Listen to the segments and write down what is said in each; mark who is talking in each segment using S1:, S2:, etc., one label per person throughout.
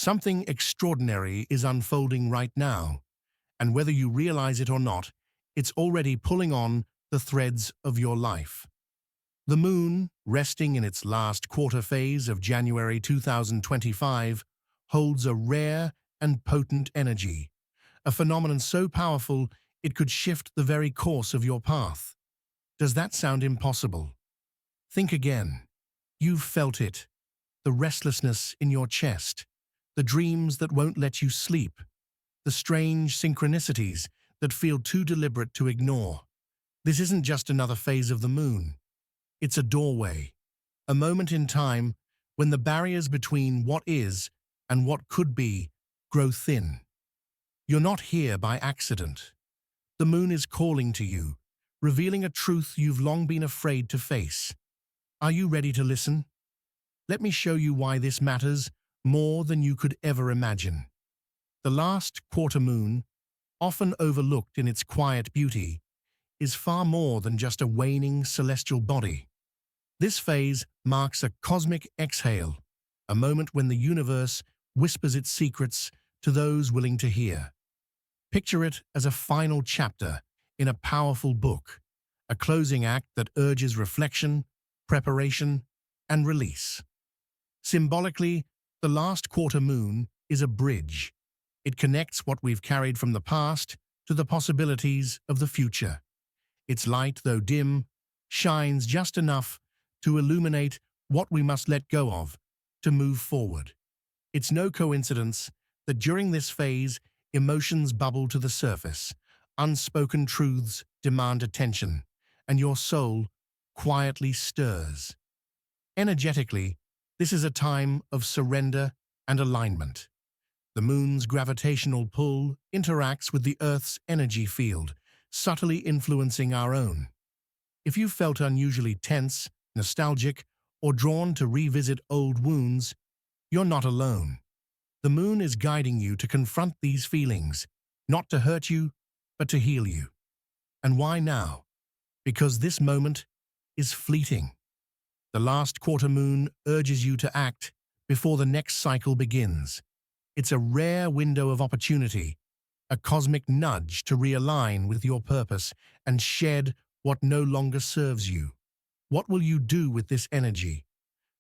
S1: Something extraordinary is unfolding right now, and whether you realize it or not, it's already pulling on the threads of your life. The moon, resting in its last quarter phase of January 2025, holds a rare and potent energy, a phenomenon so powerful it could shift the very course of your path. Does that sound impossible? Think again. You've felt it, the restlessness in your chest, the dreams that won't let you sleep, the strange synchronicities that feel too deliberate to ignore. This isn't just another phase of the moon. It's a doorway, a moment in time when the barriers between what is and what could be grow thin. You're not here by accident. The moon is calling to you, revealing a truth you've long been afraid to face. Are you ready to listen? Let me show you why this matters more than you could ever imagine. The last quarter moon, often overlooked in its quiet beauty, is far more than just a waning celestial body. This phase marks a cosmic exhale, a moment when the universe whispers its secrets to those willing to hear. Picture it as a final chapter in a powerful book, a closing act that urges reflection, preparation, and release. Symbolically, the last quarter moon is a bridge. It connects what we've carried from the past to the possibilities of the future. Its light, though dim, shines just enough to illuminate what we must let go of to move forward. It's no coincidence that during this phase, emotions bubble to the surface, unspoken truths demand attention, and your soul quietly stirs. Energetically, this is a time of surrender and alignment. The moon's gravitational pull interacts with the Earth's energy field, subtly influencing our own. If you felt unusually tense, nostalgic, or drawn to revisit old wounds, you're not alone. The moon is guiding you to confront these feelings, not to hurt you, but to heal you. And why now? Because this moment is fleeting. The last quarter moon urges you to act before the next cycle begins. It's a rare window of opportunity, a cosmic nudge to realign with your purpose and shed what no longer serves you. What will you do with this energy?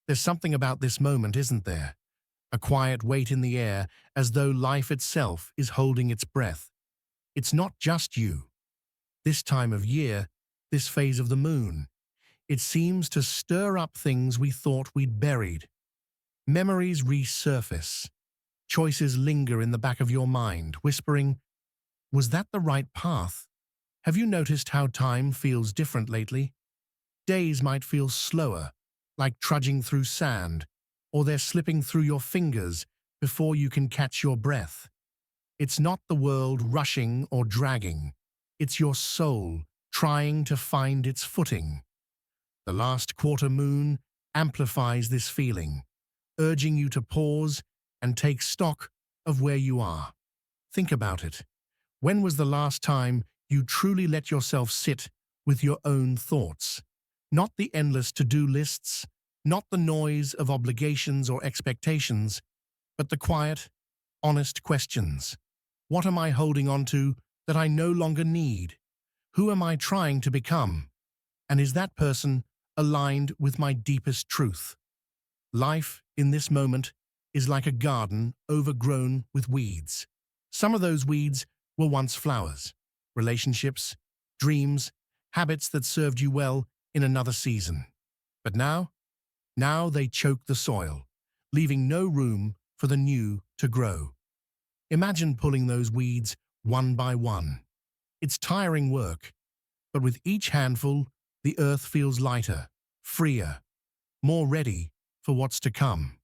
S1: There's something about this moment, isn't there? A quiet weight in the air, as though life itself is holding its breath. It's not just you. This time of year, this phase of the moon, it seems to stir up things we thought we'd buried. Memories resurface. Choices linger in the back of your mind, whispering, "Was that the right path?" Have you noticed how time feels different lately? Days might feel slower, like trudging through sand, or they're slipping through your fingers before you can catch your breath. It's not the world rushing or dragging. It's your soul trying to find its footing. The last quarter moon amplifies this feeling, urging you to pause and take stock of where you are. Think about it. When was the last time you truly let yourself sit with your own thoughts? Not the endless to-do lists, not the noise of obligations or expectations, but the quiet, honest questions. What am I holding on to that I no longer need? Who am I trying to become? And is that person aligned with my deepest truth? Life, in this moment, is like a garden overgrown with weeds. Some of those weeds were once flowers, relationships, dreams, habits that served you well in another season. But now they choke the soil, leaving no room for the new to grow. Imagine pulling those weeds one by one. It's tiring work, but with each handful, the earth feels lighter, freer, more ready for what's to come.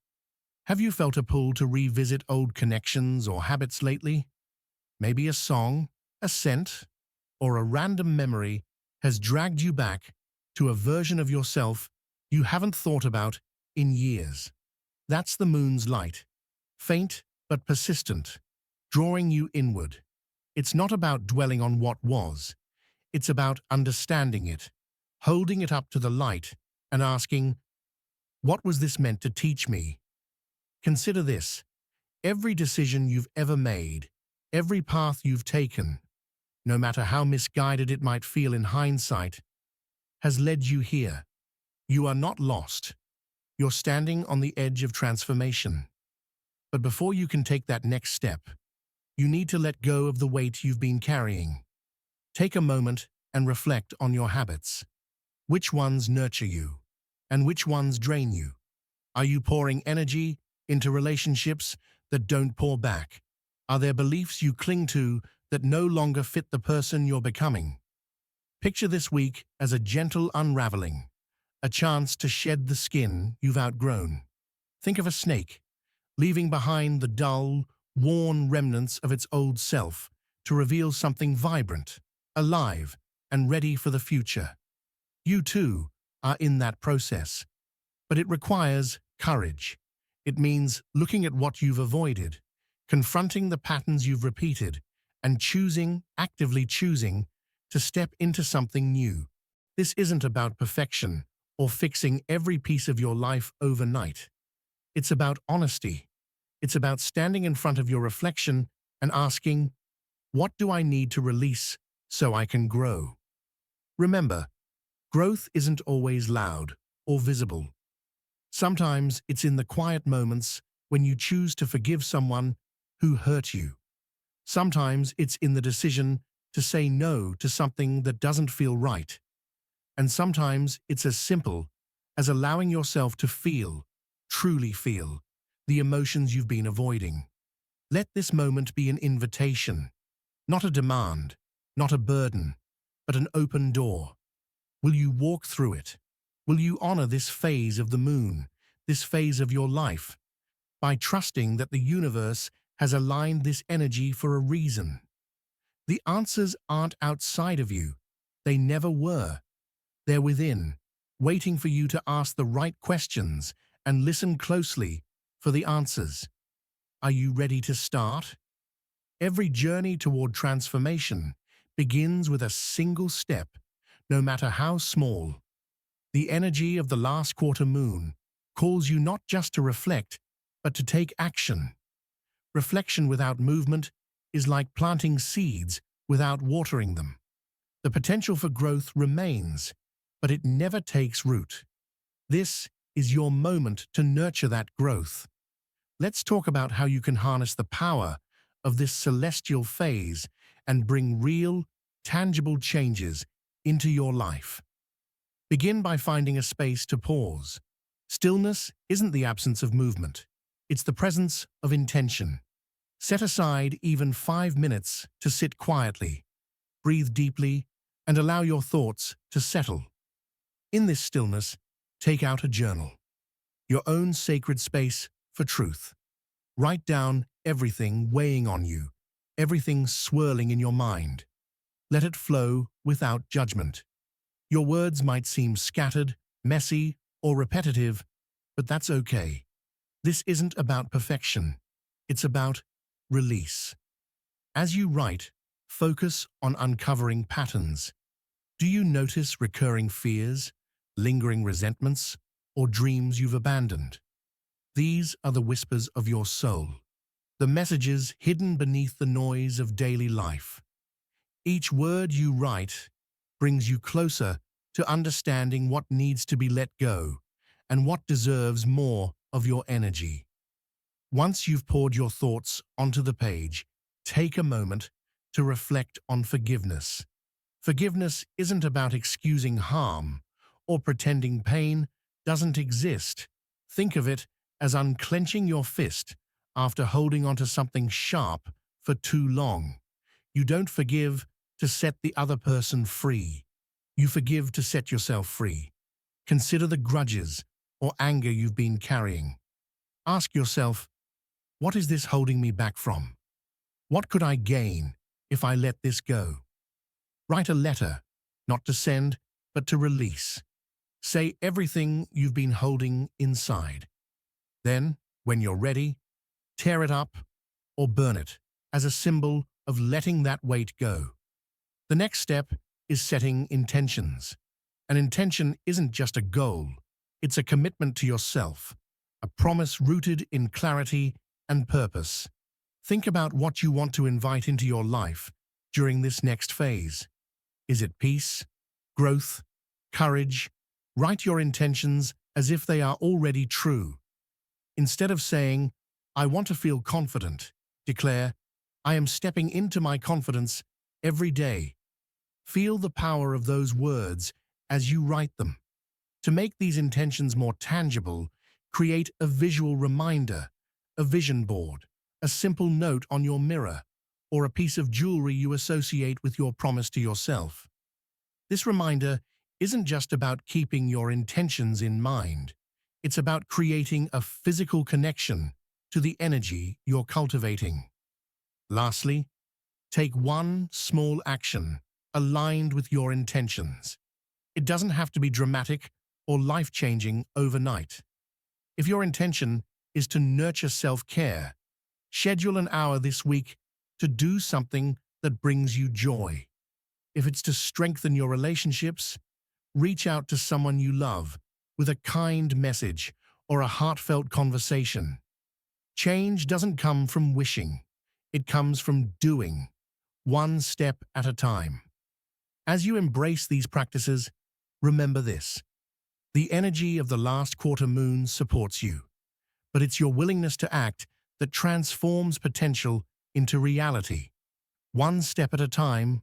S1: Have you felt a pull to revisit old connections or habits lately? Maybe a song, a scent, or a random memory has dragged you back to a version of yourself you haven't thought about in years. That's the moon's light, faint but persistent, drawing you inward. It's not about dwelling on what was. It's about understanding it, holding it up to the light, and asking, what was this meant to teach me? Consider this. Every decision you've ever made, every path you've taken, no matter how misguided it might feel in hindsight, has led you here. You are not lost. You're standing on the edge of transformation. But before you can take that next step, you need to let go of the weight you've been carrying. Take a moment and reflect on your habits. Which ones nurture you, and which ones drain you? Are you pouring energy into relationships that don't pour back? Are there beliefs you cling to that no longer fit the person you're becoming? Picture this week as a gentle unraveling, a chance to shed the skin you've outgrown. Think of a snake, leaving behind the dull, worn remnants of its old self to reveal something vibrant, alive, and ready for the future. You too are in that process, but it requires courage. It means looking at what you've avoided, confronting the patterns you've repeated, and actively choosing, to step into something new. This isn't about perfection or fixing every piece of your life overnight. It's about honesty. It's about standing in front of your reflection and asking, what do I need to release so I can grow? Remember, growth isn't always loud or visible. Sometimes it's in the quiet moments when you choose to forgive someone who hurt you. Sometimes it's in the decision to say no to something that doesn't feel right. And sometimes it's as simple as allowing yourself to feel, truly feel, the emotions you've been avoiding. Let this moment be an invitation, not a demand, not a burden, but an open door. Will you walk through it? Will you honor this phase of the moon, this phase of your life, by trusting that the universe has aligned this energy for a reason? The answers aren't outside of you. They never were. They're within, waiting for you to ask the right questions and listen closely for the answers. Are you ready to start? Every journey toward transformation begins with a single step, no matter how small. The energy of the last quarter moon calls you not just to reflect, but to take action. Reflection without movement is like planting seeds without watering them. The potential for growth remains, but it never takes root. This is your moment to nurture that growth. Let's talk about how you can harness the power of this celestial phase and bring real, tangible changes into your life. Begin by finding a space to pause. Stillness isn't the absence of movement. It's the presence of intention. Set aside even 5 minutes to sit quietly, breathe deeply, and allow your thoughts to settle. In this stillness, take out a journal, your own sacred space for truth. Write down everything weighing on you, everything swirling in your mind. Let it flow without judgment. Your words might seem scattered, messy, or repetitive, but that's okay. This isn't about perfection. It's about release. As you write, focus on uncovering patterns. Do you notice recurring fears, lingering resentments, or dreams you've abandoned? These are the whispers of your soul, the messages hidden beneath the noise of daily life. Each word you write brings you closer to understanding what needs to be let go and what deserves more of your energy. Once you've poured your thoughts onto the page, take a moment to reflect on forgiveness. Forgiveness isn't about excusing harm or pretending pain doesn't exist. Think of it as unclenching your fist after holding onto something sharp for too long. You don't forgive to set the other person free. You forgive to set yourself free. Consider the grudges or anger you've been carrying. Ask yourself, what is this holding me back from? What could I gain if I let this go? Write a letter, not to send, but to release. Say everything you've been holding inside. Then, when you're ready, tear it up or burn it as a symbol of letting that weight go. The next step is setting intentions. An intention isn't just a goal, it's a commitment to yourself, a promise rooted in clarity and purpose. Think about what you want to invite into your life during this next phase. Is it peace, growth, courage? Write your intentions as if they are already true. Instead of saying, "I want to feel confident," declare, "I am stepping into my confidence every day." Feel the power of those words as you write them. To make these intentions more tangible, create a visual reminder, a vision board, a simple note on your mirror, or a piece of jewelry you associate with your promise to yourself. This reminder isn't just about keeping your intentions in mind. It's about creating a physical connection to the energy you're cultivating. Lastly, take one small action aligned with your intentions. It doesn't have to be dramatic or life-changing overnight. If your intention is to nurture self-care, schedule an hour this week to do something that brings you joy. If it's to strengthen your relationships, reach out to someone you love with a kind message or a heartfelt conversation. Change doesn't come from wishing. It comes from doing, one step at a time. As you embrace these practices, remember this. The energy of the last quarter moon supports you, but it's your willingness to act that transforms potential into reality. One step at a time.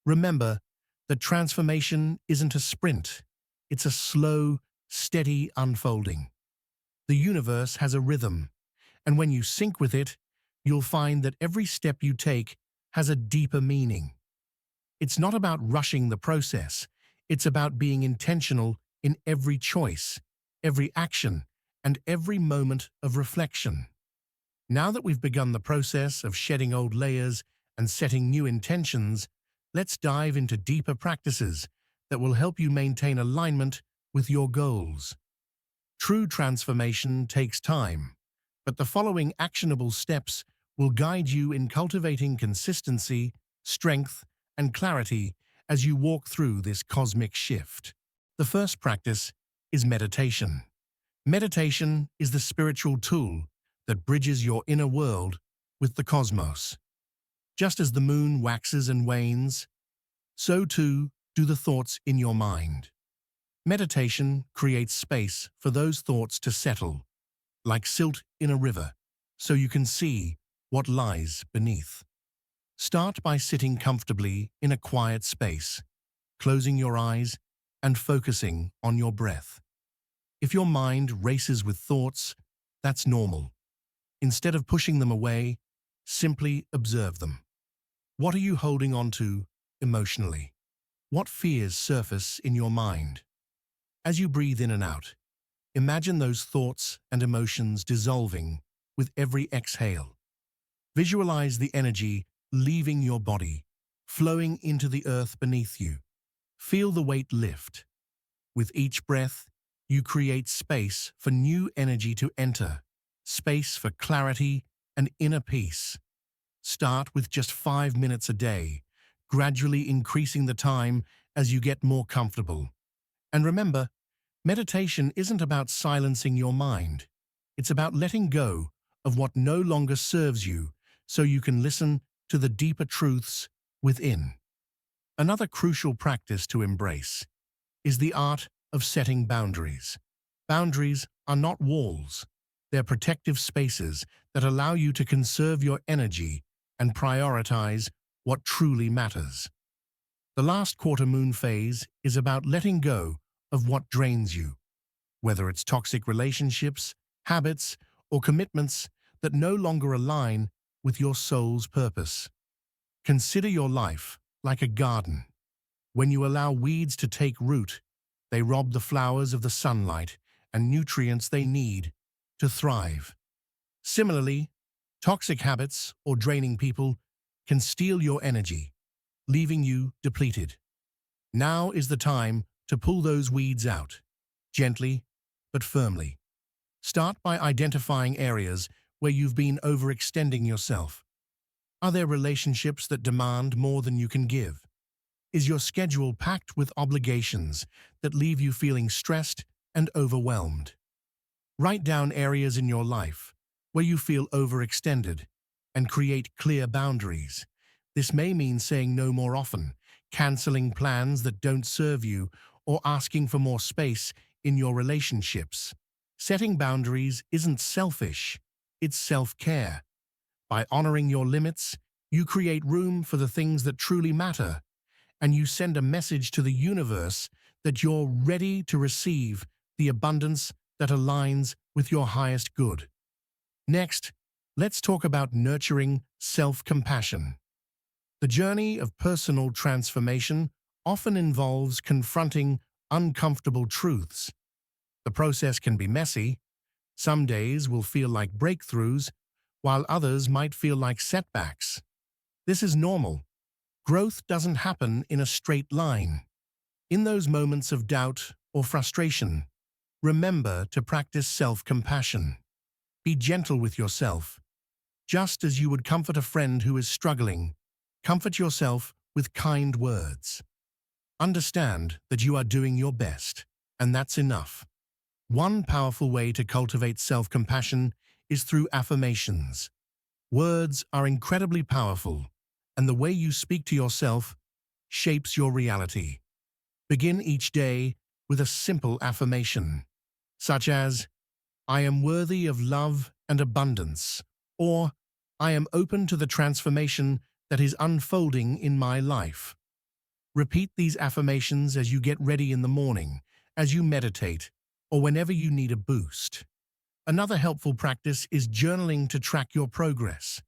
S1: Remember that transformation isn't a sprint. It's a slow, steady unfolding. The universe has a rhythm, and when you sync with it, you'll find that every step you take has a deeper meaning. It's not about rushing the process. It's about being intentional in every choice, every action, and every moment of reflection. Now that we've begun the process of shedding old layers and setting new intentions, let's dive into deeper practices that will help you maintain alignment with your goals. True transformation takes time, but the following actionable steps will guide you in cultivating consistency, strength, and clarity as you walk through this cosmic shift. The first practice is meditation. Meditation is the spiritual tool that bridges your inner world with the cosmos. Just as the moon waxes and wanes, so too do the thoughts in your mind. Meditation creates space for those thoughts to settle, like silt in a river, so you can see what lies beneath. Start by sitting comfortably in a quiet space, closing your eyes and focusing on your breath. If your mind races with thoughts, that's normal. Instead of pushing them away, simply observe them. What are you holding on to emotionally? What fears surface in your mind? As you breathe in and out, imagine those thoughts and emotions dissolving with every exhale. Visualize the energy leaving your body, flowing into the earth beneath you. Feel the weight lift. With each breath, you create space for new energy to enter, space for clarity and inner peace. Start with just 5 minutes a day, gradually increasing the time as you get more comfortable. And remember, meditation isn't about silencing your mind. It's about letting go of what no longer serves you so you can listen to the deeper truths within. Another crucial practice to embrace is the art of setting boundaries. Boundaries are not walls. They're protective spaces that allow you to conserve your energy and prioritize what truly matters. The last quarter moon phase is about letting go of what drains you, whether it's toxic relationships, habits, or commitments that no longer align with your soul's purpose. Consider your life like a garden. When you allow weeds to take root, they rob the flowers of the sunlight and nutrients they need to thrive. Similarly, toxic habits or draining people can steal your energy, leaving you depleted. Now is the time to pull those weeds out, gently but firmly. Start by identifying areas where you've been overextending yourself. Are there relationships that demand more than you can give? Is your schedule packed with obligations that leave you feeling stressed and overwhelmed? Write down areas in your life where you feel overextended, and create clear boundaries. This may mean saying no more often, canceling plans that don't serve you, or asking for more space in your relationships. Setting boundaries isn't selfish, it's self-care. By honoring your limits, you create room for the things that truly matter, and you send a message to the universe that you're ready to receive the abundance that aligns with your highest good. Next, let's talk about nurturing self-compassion. The journey of personal transformation often involves confronting uncomfortable truths. The process can be messy. Some days will feel like breakthroughs, while others might feel like setbacks. This is normal. Growth doesn't happen in a straight line. In those moments of doubt or frustration, remember to practice self-compassion. Be gentle with yourself. Just as you would comfort a friend who is struggling, comfort yourself with kind words. Understand that you are doing your best, and that's enough. One powerful way to cultivate self-compassion is through affirmations. Words are incredibly powerful, and the way you speak to yourself shapes your reality. Begin each day with a simple affirmation, such as, "I am worthy of love and abundance," or "I am open to the transformation that is unfolding in my life." Repeat these affirmations as you get ready in the morning, as you meditate, or whenever you need a boost. Another helpful practice is journaling to track your progress.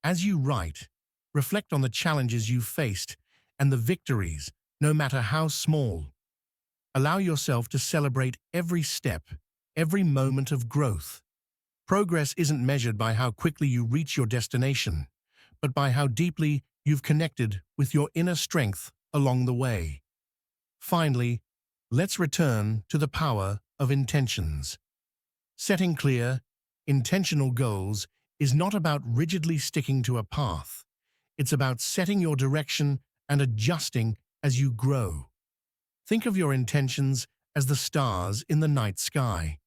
S1: As you write, reflect on the challenges you've faced and the victories, no matter how small. Allow yourself to celebrate every step, every moment of growth. Progress isn't measured by how quickly you reach your destination, but by how deeply you've connected with your inner strength along the way. Finally, let's return to the power of intentions. Setting clear, intentional goals is not about rigidly sticking to a path. It's about setting your direction and adjusting as you grow. Think of your intentions as the stars in the night sky.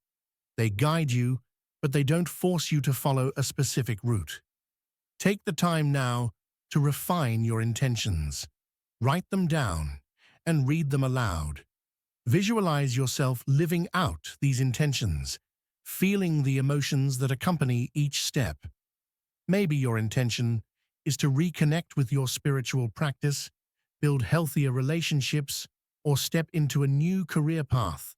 S1: They guide you, but they don't force you to follow a specific route. Take the time now to refine your intentions. Write them down and read them aloud. Visualize yourself living out these intentions, feeling the emotions that accompany each step. Maybe your intention is to reconnect with your spiritual practice, build healthier relationships, or step into a new career path.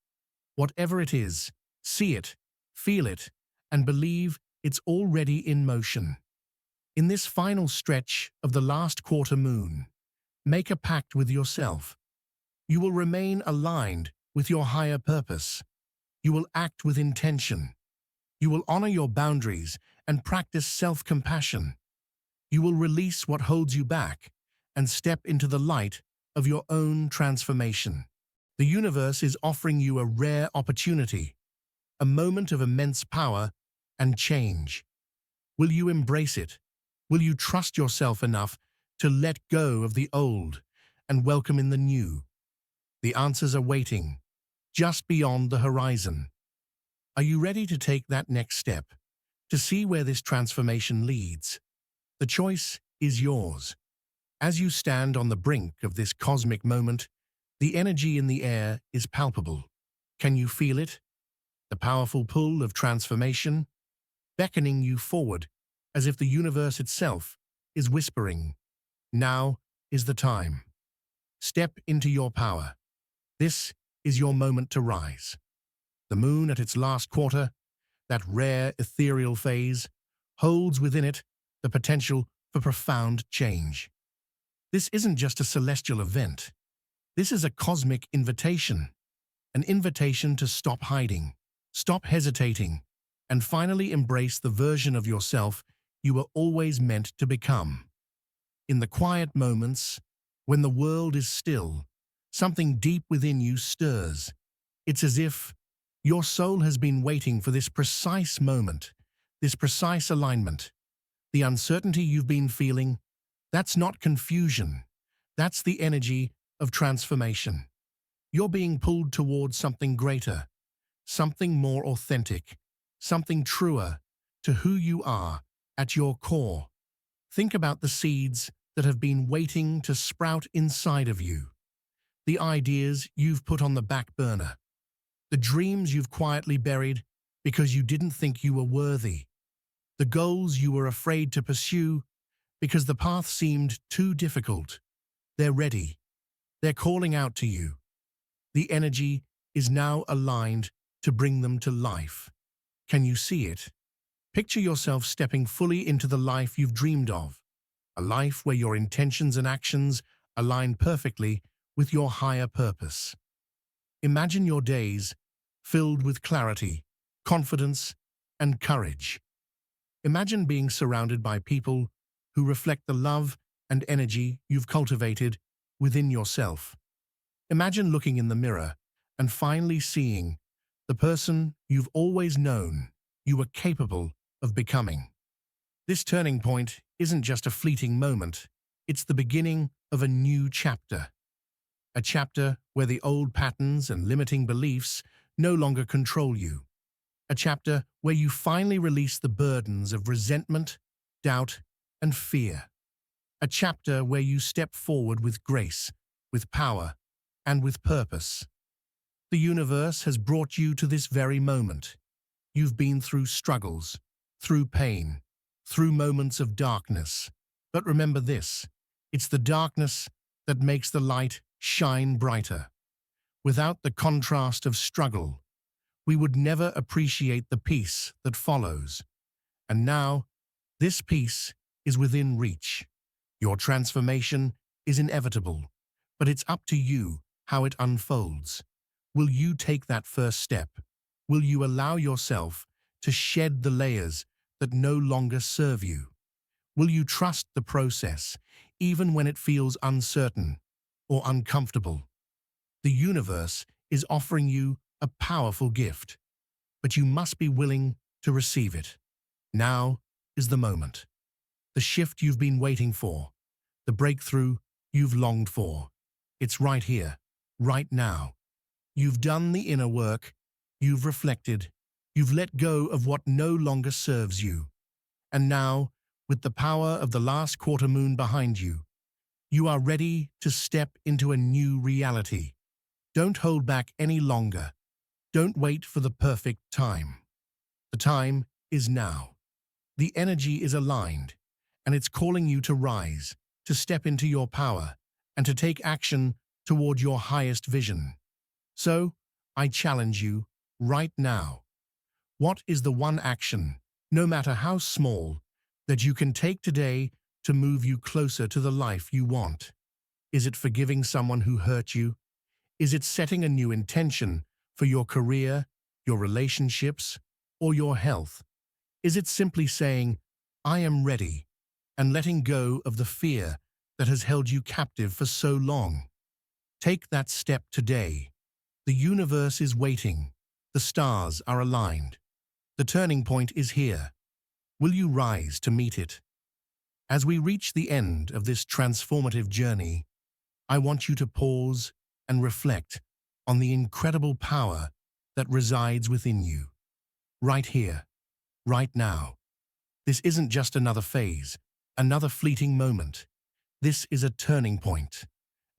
S1: Whatever it is, see it, feel it, and believe it's already in motion. In this final stretch of the last quarter moon, make a pact with yourself. You will remain aligned with your higher purpose. You will act with intention. You will honor your boundaries and practice self-compassion. You will release what holds you back and step into the light of your own transformation. The universe is offering you a rare opportunity, a moment of immense power and change. Will you embrace it? Will you trust yourself enough to let go of the old and welcome in the new? The answers are waiting, just beyond the horizon. Are you ready to take that next step, to see where this transformation leads? The choice is yours. As you stand on the brink of this cosmic moment, the energy in the air is palpable. Can you feel it? The powerful pull of transformation, beckoning you forward, as if the universe itself is whispering, "Now is the time. Step into your power. This is your moment to rise." The moon at its last quarter, that rare ethereal phase, holds within it the potential for profound change. This isn't just a celestial event. This is a cosmic invitation, an invitation to stop hiding, stop hesitating, and finally embrace the version of yourself you were always meant to become. In the quiet moments, when the world is still, something deep within you stirs. It's as if your soul has been waiting for this precise moment, this precise alignment. The uncertainty you've been feeling, that's not confusion. That's the energy of transformation. You're being pulled towards something greater, something more authentic, something truer to who you are at your core. Think about the seeds that have been waiting to sprout inside of you, the ideas you've put on the back burner, the dreams you've quietly buried because you didn't think you were worthy, the goals you were afraid to pursue because the path seemed too difficult. They're ready. They're calling out to you. The energy is now aligned to bring them to life. Can you see it? Picture yourself stepping fully into the life you've dreamed of, a life where your intentions and actions align perfectly with your higher purpose. Imagine your days filled with clarity, confidence, and courage. Imagine being surrounded by people who reflect the love and energy you've cultivated within yourself. Imagine looking in the mirror and finally seeing the person you've always known you were capable of becoming. This turning point isn't just a fleeting moment, it's the beginning of a new chapter. A chapter where the old patterns and limiting beliefs no longer control you. A chapter where you finally release the burdens of resentment, doubt, and fear. A chapter where you step forward with grace, with power, and with purpose. The universe has brought you to this very moment. You've been through struggles, through pain, through moments of darkness. But remember this, it's the darkness that makes the light shine brighter. Without the contrast of struggle, we would never appreciate the peace that follows. And now, this peace is within reach. Your transformation is inevitable, but it's up to you how it unfolds. Will you take that first step? Will you allow yourself to shed the layers that no longer serve you? Will you trust the process, even when it feels uncertain or uncomfortable? The universe is offering you a powerful gift, but you must be willing to receive it. Now is the moment. The shift you've been waiting for, the breakthrough you've longed for. It's right here, right now. You've done the inner work, you've reflected, you've let go of what no longer serves you. And now, with the power of the last quarter moon behind you, you are ready to step into a new reality. Don't hold back any longer. Don't wait for the perfect time. The time is now. The energy is aligned, and it's calling you to rise, to step into your power, and to take action toward your highest vision. So, I challenge you right now. What is the one action, no matter how small, that you can take today to move you closer to the life you want? Is it forgiving someone who hurt you? Is it setting a new intention for your career, your relationships, or your health? Is it simply saying, I am ready, and letting go of the fear that has held you captive for so long? Take that step today. The universe is waiting. The stars are aligned. The turning point is here. Will you rise to meet it? As we reach the end of this transformative journey, I want you to pause and reflect on the incredible power that resides within you. Right here, right now. This isn't just another phase, another fleeting moment. This is a turning point,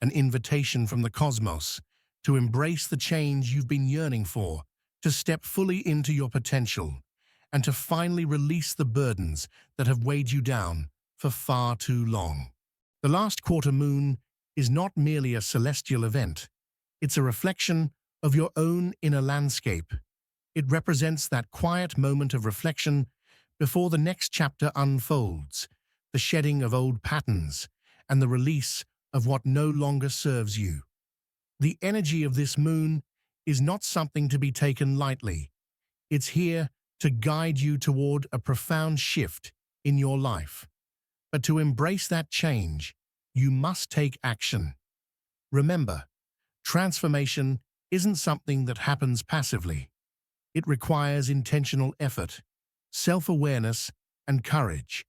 S1: an invitation from the cosmos to embrace the change you've been yearning for, to step fully into your potential, and to finally release the burdens that have weighed you down for far too long. The last quarter moon is not merely a celestial event. It's a reflection of your own inner landscape. It represents that quiet moment of reflection before the next chapter unfolds, the shedding of old patterns and the release of what no longer serves you. The energy of this moon is not something to be taken lightly. It's here to guide you toward a profound shift in your life. But to embrace that change, you must take action. Remember, transformation isn't something that happens passively. It requires intentional effort, self-awareness, and courage.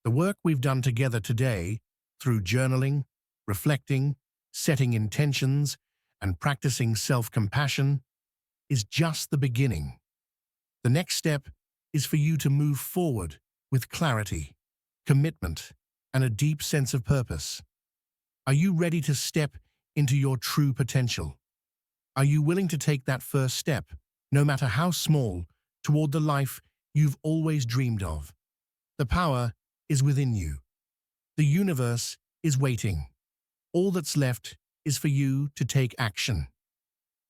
S1: The work we've done together today, through journaling, reflecting, setting intentions, and practicing self-compassion, is just the beginning. The next step is for you to move forward with clarity, commitment, and a deep sense of purpose. Are you ready to step into your true potential? Are you willing to take that first step, no matter how small, toward the life you've always dreamed of? The power is within you. The universe is waiting. All that's left is for you to take action.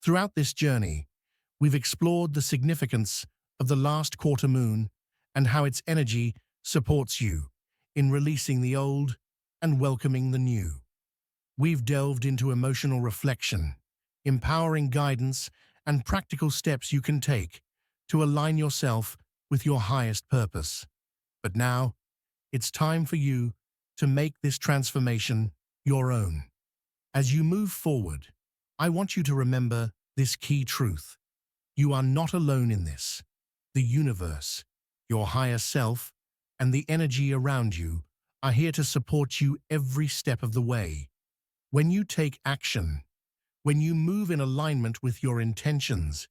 S1: Throughout this journey, we've explored the significance of the last quarter moon and how its energy supports you in releasing the old and welcoming the new. We've delved into emotional reflection, empowering guidance, and practical steps you can take to align yourself with your highest purpose. But now, it's time for you to make this transformation your own. As you move forward, I want you to remember this key truth. You are not alone in this. The universe, your higher self, and the energy around you are here to support you every step of the way. When you take action, when you move in alignment with your intentions,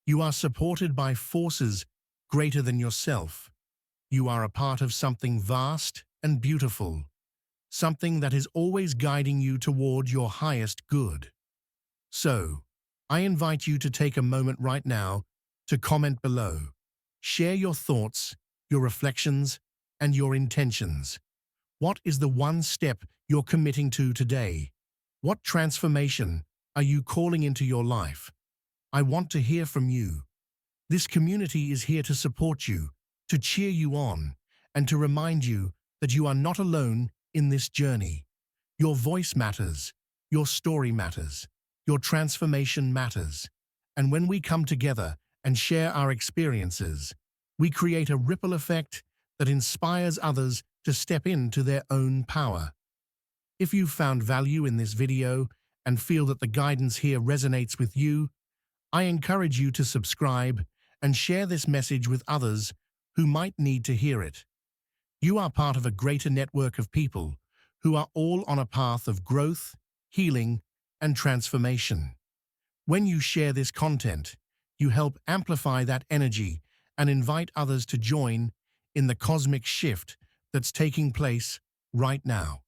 S1: you are supported by forces greater than yourself. You are a part of something vast and beautiful, something that is always guiding you toward your highest good. So, I invite you to take a moment right now to comment below. Share your thoughts, your reflections, and your intentions. What is the one step you're committing to today? What transformation are you calling into your life? I want to hear from you. This community is here to support you, to cheer you on, and to remind you that you are not alone in this journey. Your voice matters, your story matters, your transformation matters. And when we come together and share our experiences, we create a ripple effect that inspires others to step into their own power. If you've found value in this video and feel that the guidance here resonates with you, I encourage you to subscribe and share this message with others who might need to hear it. You are part of a greater network of people who are all on a path of growth, healing, and transformation. When you share this content, you help amplify that energy and invite others to join in the cosmic shift that's taking place right now.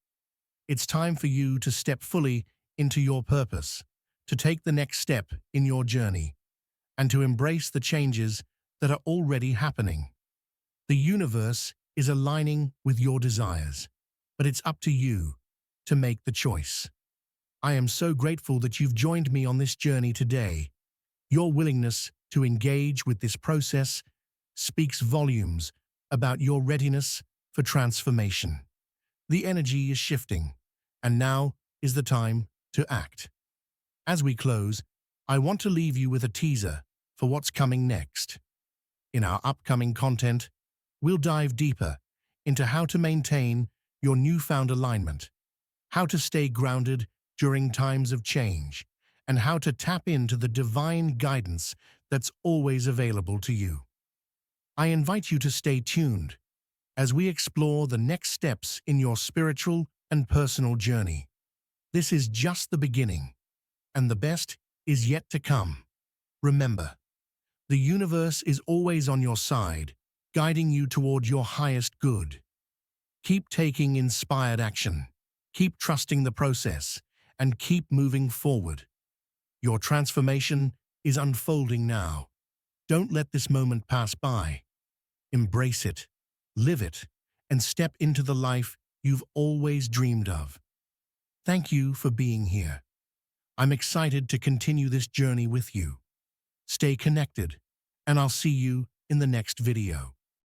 S1: It's time for you to step fully into your purpose, to take the next step in your journey, and to embrace the changes that are already happening. The universe is aligning with your desires, but it's up to you to make the choice. I am so grateful that you've joined me on this journey today. Your willingness to engage with this process speaks volumes about your readiness for transformation. The energy is shifting, and now is the time to act. As we close, I want to leave you with a teaser for what's coming next. In our upcoming content, we'll dive deeper into how to maintain your newfound alignment, how to stay grounded during times of change, and how to tap into the divine guidance that's always available to you. I invite you to stay tuned as we explore the next steps in your spiritual and personal journey. This is just the beginning, and the best is yet to come. Remember, the universe is always on your side, guiding you toward your highest good. Keep taking inspired action, keep trusting the process, and keep moving forward. Your transformation is unfolding now. Don't let this moment pass by. Embrace it, live it, and step into the life you've always dreamed of. Thank you for being here. I'm excited to continue this journey with you. Stay connected, and I'll see you in the next video.